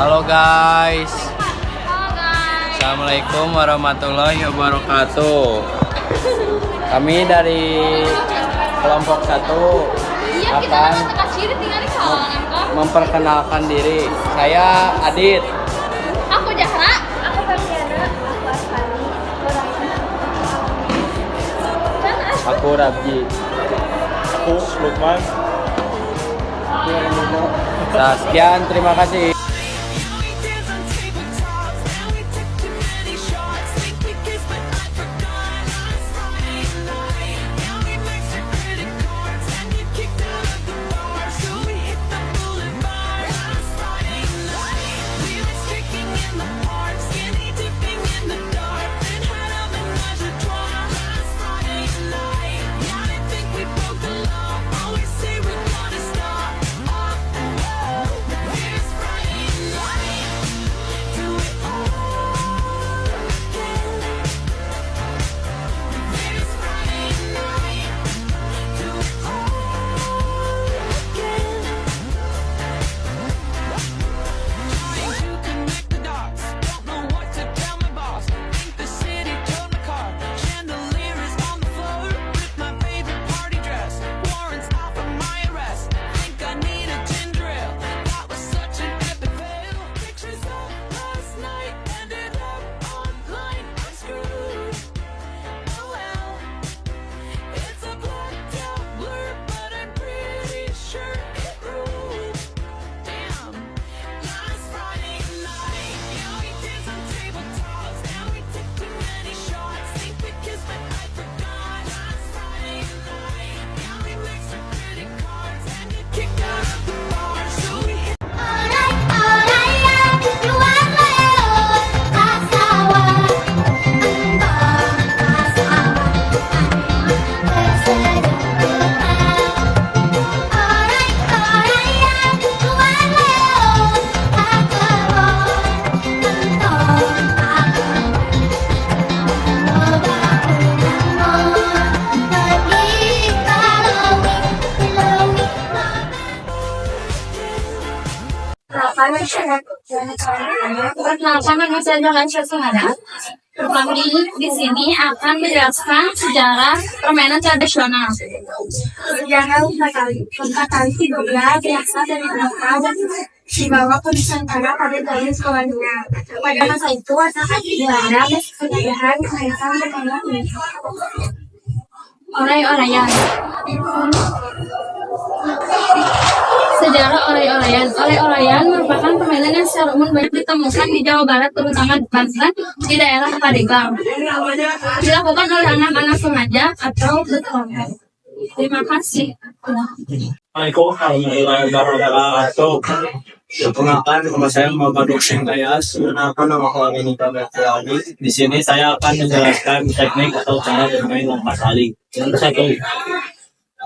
Halo guys. Halo guys. Assalamualaikum warahmatullahi wabarakatuh. Kami dari kelompok 1 Iya, kita akan tekan ciri tinggal di kalangan kan. memperkenalkan diri. Saya Adit. Aku Jahra. Aku Fabiana, aku Asfani, Aku Rabji. Aku Lukman. Nah, sekian, terima kasih. Perkenalkan nama saya Johan Syahsahara. Kami di sini akan menjelaskan sejarah permainan tradisional. Sejarah Umpah Tali diduga berasal dari Eropa dan dibawa ke Nusantara pada zaman kolonial. Pada masa itu anak juara penjajahan kekaisaran berkembang ini. Oray-orayan. Sejarah oray-orayan. Oray-orayan merupakan permainan yang secara umum banyak ditemukan di Jawa Barat, terutama di Banten, di daerah Pandeglang. Dilakukan oleh anak-anak remaja atau berkelompok. Terima kasih. Assalamualaikum warahmatullahi wabarakatuh. Perkenalkan, nama saya Muhammad Hussein Ayas. Perkenalkan, nama saya Nita Bertiani. Di sini saya akan menjelaskan teknik atau cara bermain lompat tali. Yang satu,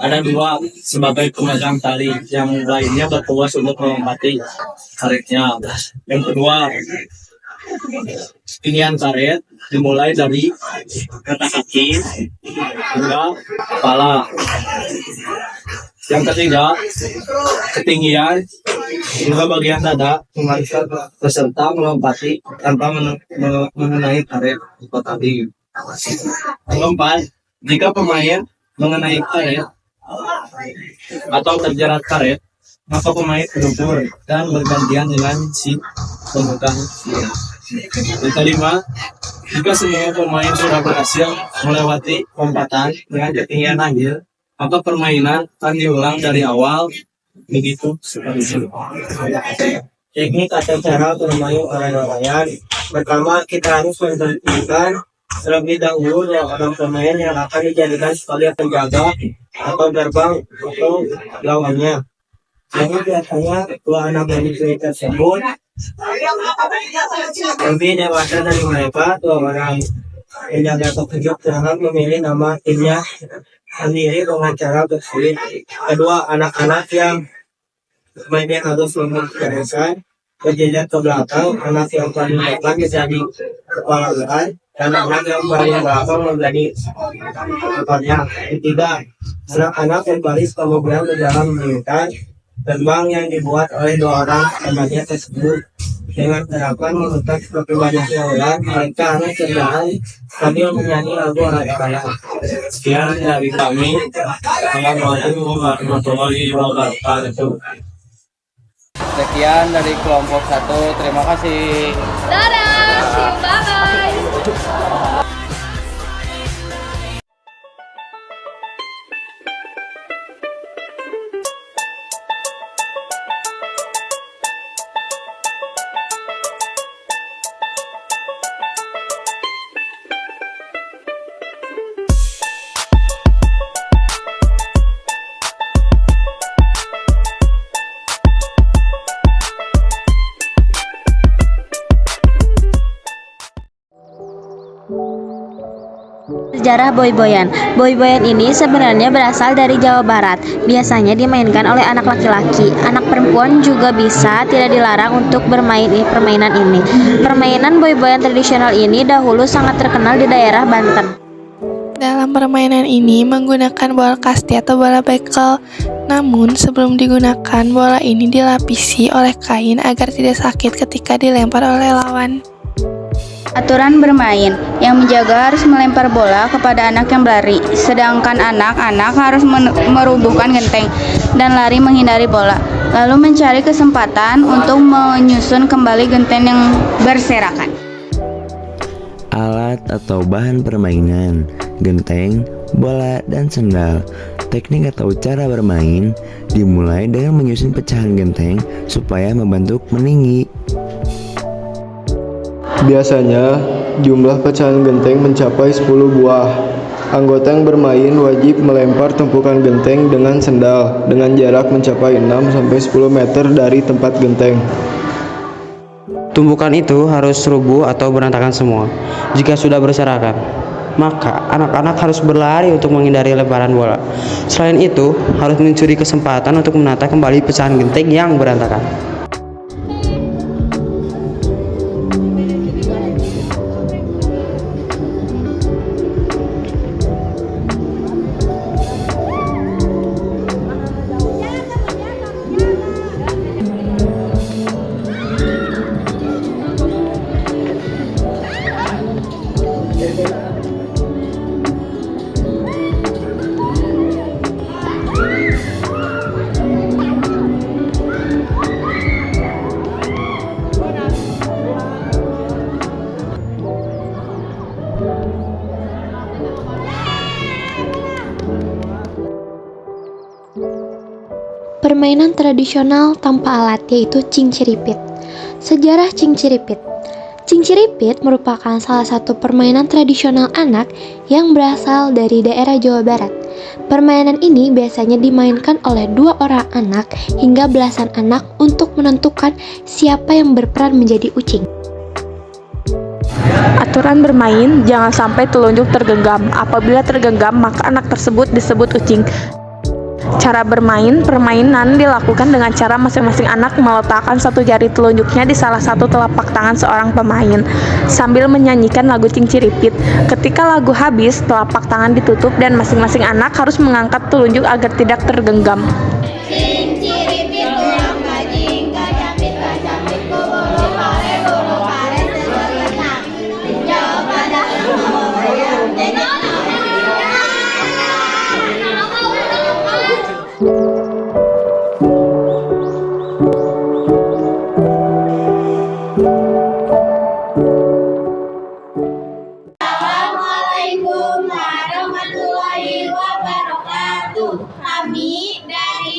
ada 2 sebagai pemegang tali, yang lainnya bertugas untuk melompati karetnya. Yang kedua, pilihan karet dimulai dari kata kaki hingga kepala. Yang ketiga, ketinggian hingga bagian dada mengharuskan peserta melompati tanpa mengenai karet atau tali. Melompat, jika pemain mengenai karet atau terjerat karet, maka pemain berlumpur dan bergantian dengan si pemegang tali. Yang kelima, jika semua pemain sudah berhasil melewati lompatan dengan ketinggian akhir, maka permainan akan diulang dari awal, begitu seterusnya. Teknik atau cara bermain oray-orayan. Pertama, kita harus menentukan terlebih dahulu orang pemain yang akan dijadikan sebagai penjaga atau gerbang untuk lawannya. Jadi biasanya 2 anak dari tim tersebut lebih dewasa dari mereka. 2 orang penjaga petunjuk telah memilih nama timnya sendiri dengan cara bersulit. Kedua, anak-anak yang mainnya harus memperhatikan berjajar ke belakang. Anak yang paling depan menjadi kepala berat dan anak yang paling belakang menjadi depannya. Ketiga, anak-anak yang baris kemudian berjalan menginginkan terbang yang dibuat oleh dua orang remaja tersebut. Dengan harapan menutup lebih banyaknya orang, mereka anak cendaan sambil menyanyi lagu anak-anak. Sekian dari kami. Assalamualaikum warahmatullahi wabarakatuh. Sekian dari kelompok 1. Terima kasih. Dadah, see you, bye. Sejarah boy-boyan. Boy-boyan ini sebenarnya berasal dari Jawa Barat. Biasanya dimainkan oleh anak laki-laki. Anak perempuan juga bisa, tidak dilarang untuk bermain permainan ini. Permainan boy-boyan tradisional ini dahulu sangat terkenal di daerah Banten. Dalam permainan ini menggunakan bola kasti atau bola bekel. Namun sebelum digunakan, bola ini dilapisi oleh kain agar tidak sakit ketika dilempar oleh lawan. Aturan bermain, yang menjaga harus melempar bola kepada anak yang berlari, sedangkan anak-anak harus merubuhkan genteng dan lari menghindari bola, lalu mencari kesempatan untuk menyusun kembali genteng yang berserakan. Alat atau bahan permainan, genteng, bola, dan sendal. Teknik atau cara bermain dimulai dengan menyusun pecahan genteng supaya membentuk meninggi. Biasanya, jumlah pecahan genteng mencapai 10 buah. Anggota yang bermain wajib melempar tumpukan genteng dengan sendal dengan jarak mencapai 6-10 meter dari tempat genteng. Tumpukan itu harus rubuh atau berantakan semua. Jika sudah berserakan, maka anak-anak harus berlari untuk menghindari lemparan bola. Selain itu, harus mencuri kesempatan untuk menata kembali pecahan genteng yang berantakan. Permainan tradisional tanpa alat yaitu cinciripit. Sejarah cinciripit. Cinciripit merupakan salah satu permainan tradisional anak yang berasal dari daerah Jawa Barat. Permainan ini biasanya dimainkan oleh 2 orang anak hingga belasan anak untuk menentukan siapa yang berperan menjadi ucing. Aturan bermain, jangan sampai telunjuk tergenggam. Apabila tergenggam, maka anak tersebut disebut ucing. Cara bermain, permainan dilakukan dengan cara masing-masing anak meletakkan satu jari telunjuknya di salah satu telapak tangan seorang pemain sambil menyanyikan lagu cinciripit. Ketika lagu habis, telapak tangan ditutup dan masing-masing anak harus mengangkat telunjuk agar tidak tergenggam. Assalamualaikum warahmatullahi wabarakatuh. Kami dari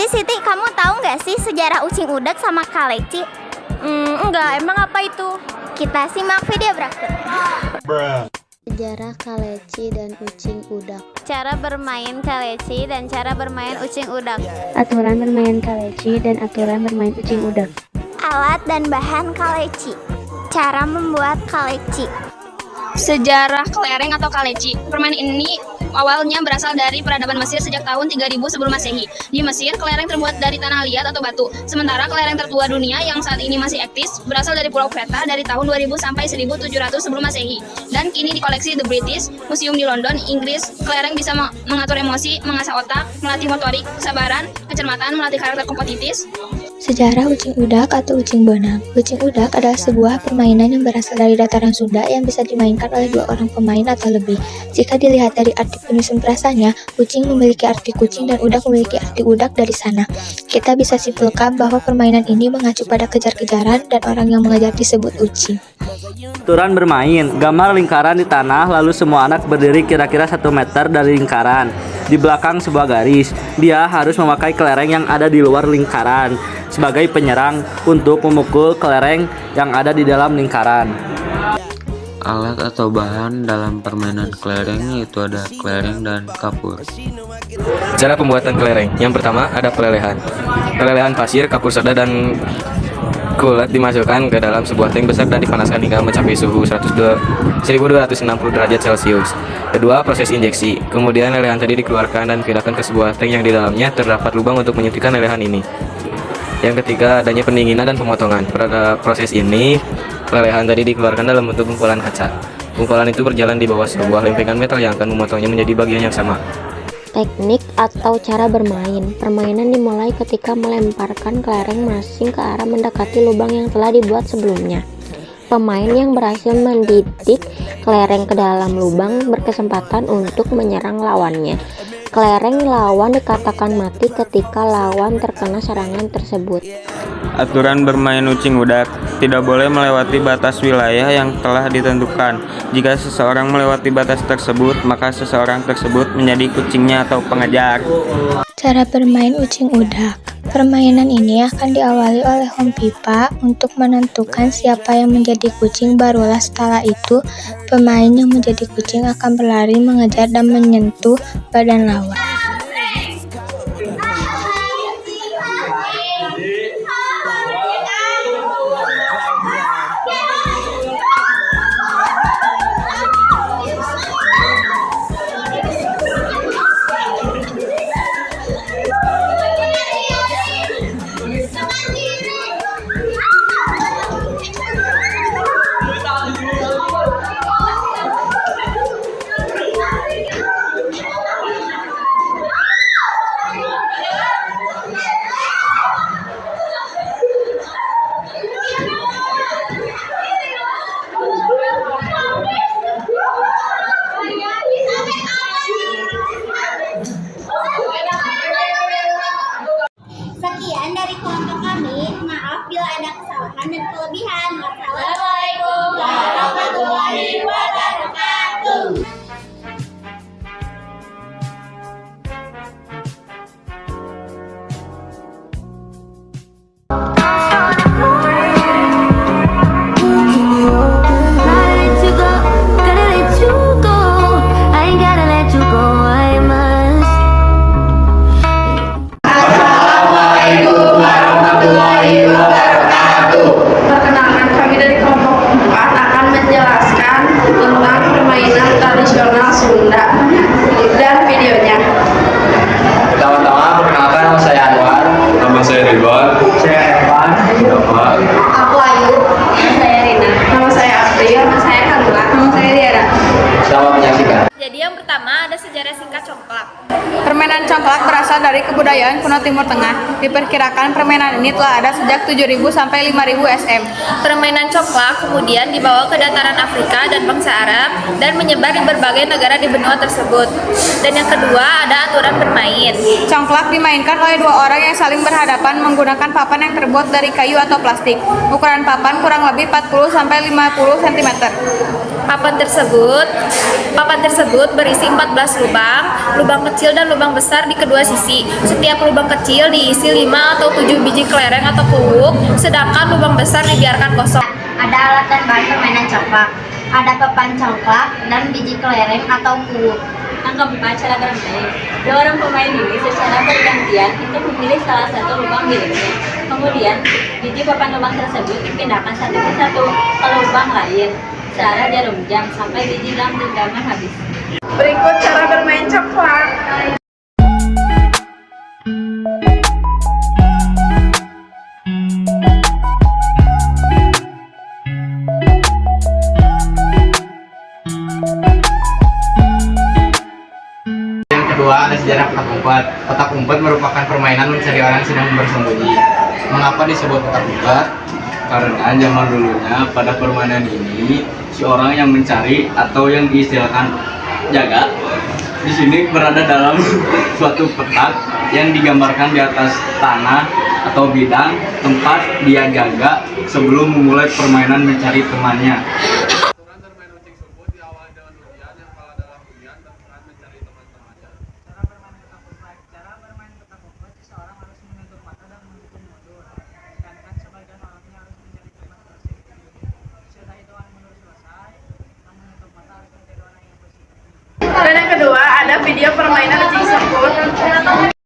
Siti, kamu tahu nggak sih sejarah ucing udak sama kaleci? Enggak, emang apa itu? Kita simak video berikut. Sejarah kaleci dan ucing udak. Cara bermain kaleci dan cara bermain ucing udak. Aturan bermain kaleci dan aturan bermain ucing udak. Alat dan bahan kaleci. Cara membuat kaleci. Sejarah kelereng atau kaleci. Permainan ini awalnya berasal dari peradaban Mesir sejak tahun 3000 sebelum Masehi. Di Mesir, kelereng terbuat dari tanah liat atau batu. Sementara kelereng tertua dunia yang saat ini masih eksis berasal dari Pulau Kreta dari tahun 2000 sampai 1700 sebelum Masehi. Dan kini dikoleksi The British Museum di London, Inggris. Kelereng bisa mengatur emosi, mengasah otak, melatih motorik, kesabaran, kecermatan, melatih karakter kompetitif. Sejarah ucing udak atau ucing bonang. Ucing udak adalah sebuah permainan yang berasal dari dataran Sunda yang bisa dimainkan oleh 2 orang pemain atau lebih. Jika dilihat dari arti penyusun frasanya, kucing memiliki arti kucing dan udak memiliki arti udak dari sana. Kita bisa simpulkan bahwa permainan ini mengacu pada kejar-kejaran dan orang yang mengejar disebut ucing. Aturan bermain, gambar lingkaran di tanah, lalu semua anak berdiri kira-kira 1 meter dari lingkaran. Di belakang sebuah garis, dia harus memakai kelereng yang ada di luar lingkaran sebagai penyerang untuk memukul kelereng yang ada di dalam lingkaran. Alat atau bahan dalam permainan kelereng yaitu ada kelereng dan kapur. Cara pembuatan kelereng, yang pertama ada pelelehan. Pelelehan pasir, kapur soda, dan kulit dimasukkan ke dalam sebuah tank besar dan dipanaskan hingga mencapai suhu 1260 derajat Celcius. Kedua, proses injeksi. Kemudian lelehan tadi dikeluarkan dan dipindahkan ke sebuah tank yang di dalamnya terdapat lubang untuk menyuntikkan lelehan ini. Yang ketiga, adanya pendinginan dan pemotongan. Pada proses ini, lelehan tadi dikeluarkan dalam bentuk kumpulan kaca. Kumpulan itu berjalan di bawah sebuah lempengan metal yang akan memotongnya menjadi bagian yang sama. Teknik atau cara bermain. Permainan dimulai ketika melemparkan kelereng masing ke arah mendekati lubang yang telah dibuat sebelumnya. Pemain yang berhasil mendidik kelereng ke dalam lubang berkesempatan untuk menyerang lawannya. Kelereng lawan dikatakan mati ketika lawan terkena serangan tersebut. Aturan bermain ucing udak, tidak boleh melewati batas wilayah yang telah ditentukan. Jika seseorang melewati batas tersebut, maka seseorang tersebut menjadi kucingnya atau pengejar. Cara bermain ucing udak. Permainan ini akan diawali oleh home pipa untuk menentukan siapa yang menjadi kucing, barulah setelah itu pemain yang menjadi kucing akan berlari mengejar dan menyentuh badan lawan. Sekian dari kelompok kami. Maaf bila ada kesalahan dan kelebihan. Wassalamualaikum warahmatullahi wabarakatuh. Perkenalkan, kami dari kelompok 4 akan menjelaskan tentang permainan tradisional Sunda dan videonya. Pertama-tama perkenalkan, nama saya Anwar. Nama saya Ridwan. Saya Evan. Aku Ayu. Nama saya Rina. Nama saya April. Nama saya Kamila. Nama saya Diana. Selamat menyaksikan. Jadi yang pertama ada sejarah singkat congklak. Permainan congklak berasal dari kebudayaan kuno Timur Tengah. Diperkirakan permainan ini telah ada sejak 7.000 sampai 5.000 SM. Permainan congklak kemudian dibawa ke dataran Afrika dan bangsa Arab dan menyebar di berbagai negara di benua tersebut. Dan yang kedua ada aturan bermain. Congklak dimainkan oleh 2 orang yang saling berhadapan menggunakan papan yang terbuat dari kayu atau plastik. Ukuran papan kurang lebih 40 sampai 50 cm. Papan tersebut berisi 14 lubang kecil dan lubang besar besar di kedua sisi. Setiap lubang kecil diisi 5 atau 7 biji kelereng atau kuuk, sedangkan lubang besar dibiarkan kosong. Ada alat dan bahan permainan congklak. Ada papan congklak dan biji kelereng atau kuuk. Angka 4 cara bermain. Dua orang pemain ini secara bergantian untuk memilih salah satu lubang miliknya. Kemudian, biji papan lubang tersebut dipindahkan satu persatu ke lubang lain searah jarum jam sampai biji dalam genggaman habis. Berikut cara bermain congklak. Kedua, ada sejarah petak umpet. Petak umpet merupakan permainan mencari orang yang sedang bersembunyi. Mengapa disebut petak umpet? Karena zaman dulunya pada permainan ini si orang yang mencari atau yang diistilahkan jaga di sini berada dalam suatu petak yang digambarkan di atas tanah atau bidang tempat dia jaga sebelum memulai permainan mencari temannya. Dan yang kedua ada video permainan ucing sempur.